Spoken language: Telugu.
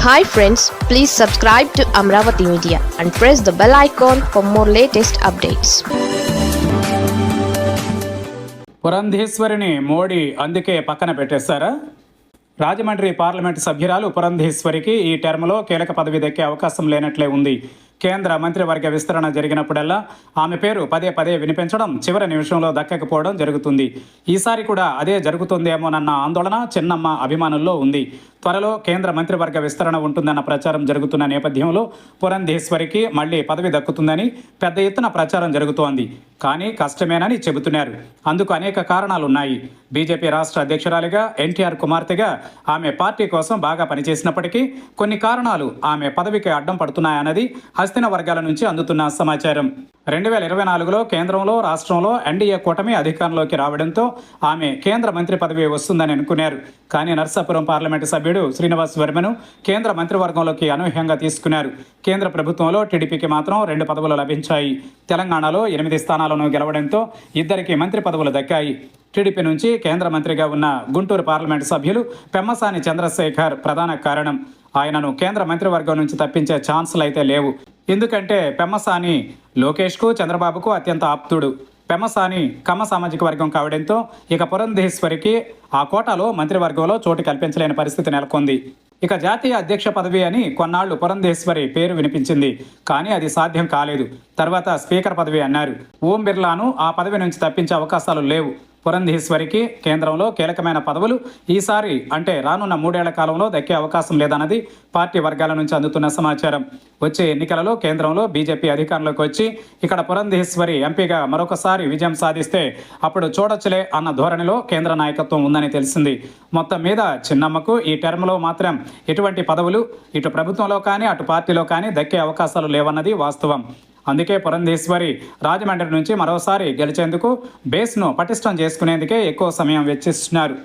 Hi friends, please subscribe to Amravati Media and press the bell icon for more latest updates. పురంధేశ్వరిని Modi అందుకే పక్కన పెట్టేశారా? రాజమండ్రి పార్లమెంటు సభ్యురాలు పురంధేశ్వరికి ఈ టర్మ్లో కీలక పదవి దక్కే అవకాశం లేనట్లే ఉంది. కేంద్ర మంత్రివర్గ విస్తరణ జరిగినప్పుడల్లా ఆమె పేరు పదే పదే వినిపించడం, చివరి నిమిషంలో దక్కకపోవడం జరుగుతుంది. ఈసారి కూడా అదే జరుగుతుందేమోనన్న ఆందోళన చిన్నమ్మ అభిమానుల్లో ఉంది. త్వరలో కేంద్ర మంత్రివర్గ విస్తరణ ఉంటుందన్న ప్రచారం జరుగుతున్న నేపథ్యంలో పురంధేశ్వరికి మళ్లీ పదవి దక్కుతుందని పెద్ద ఎత్తున ప్రచారం జరుగుతోంది. కానీ కష్టమేనని చెబుతున్నారు. అందుకు అనేక కారణాలున్నాయి. బీజేపీ రాష్ట్ర అధ్యక్షురాలిగా ఎన్టీఆర్ కుమార్తెగా ఆమె పార్టీ కోసం బాగా పనిచేసినప్పటికీ కొన్ని కారణాలు ఆమె పదవికి అడ్డం పడుతున్నాయన్నది హస్తిన వర్గాల నుంచి అందుతున్న సమాచారం. 2024లో కేంద్రంలో రాష్ట్రంలో ఎన్డీఏ కూటమి అధికారంలోకి రావడంతో ఆమె కేంద్ర మంత్రి పదవి వస్తుందని అనుకున్నారు. కానీ నర్సాపురం పార్లమెంటు సభ్యుడు శ్రీనివాస్ వర్మను కేంద్ర మంత్రివర్గంలోకి అనూహ్యంగా తీసుకున్నారు. కేంద్ర ప్రభుత్వంలో టీడీపీకి మాత్రం 2 పదవులు లభించాయి. తెలంగాణలో 8 స్థానాలను గెలవడంతో ఇద్దరికి మంత్రి పదవులు దక్కాయి. టీడీపీ నుంచి కేంద్ర మంత్రిగా ఉన్న గుంటూరు పార్లమెంటు సభ్యులు పెమ్మసాని చంద్రశేఖర్ ప్రధాన కారణం. ఆయనను కేంద్ర మంత్రివర్గం నుంచి తప్పించే ఛాన్సులు అయితే లేవు. ఎందుకంటే పెమ్మసాని లోకేష్కు, చంద్రబాబుకు అత్యంత ఆప్తుడు. పెమ్మసాని కమ్మ సామాజిక వర్గం కావడంతో ఇక పురంధేశ్వరికి ఆ కోటాలో మంత్రివర్గంలో చోటు కల్పించలేని పరిస్థితి నెలకొంది. ఇక జాతీయ అధ్యక్ష పదవి అని కొన్నాళ్లు పురంధేశ్వరి పేరు వినిపించింది. కానీ అది సాధ్యం కాలేదు. తర్వాత స్పీకర్ పదవి అన్నారు. ఓం బిర్లాను ఆ పదవి నుంచి తప్పించే అవకాశాలు లేవు. పురంధేశ్వరికి కేంద్రంలో కీలకమైన పదవులు ఈసారి అంటే రానున్న 3 ఏళ్ల కాలంలో దక్కే అవకాశం లేదన్నది పార్టీ వర్గాల నుంచి అందుతున్న సమాచారం. వచ్చే ఎన్నికలలో కేంద్రంలో బీజేపీ అధికారంలోకి వచ్చి ఇక్కడ పురంధేశ్వరి ఎంపీగా మరొకసారి విజయం సాధిస్తే అప్పుడు చూడొచ్చులే అన్న ధోరణిలో కేంద్ర నాయకత్వం ఉందని తెలిసింది. మొత్తం మీద చిన్నమ్మకు ఈ టర్మ్లో మాత్రం ఎటువంటి పదవులు ఇటు ప్రభుత్వంలో కానీ అటు పార్టీలో కానీ దక్కే అవకాశాలు లేవన్నది వాస్తవం. అందుకే పురంధేశ్వరి రాజమండ్రి నుంచి మరోసారి గెలిచేందుకు బేస్ను పటిష్టం చేసుకునేందుకే ఎక్కువ సమయం వెచ్చిస్తున్నారు.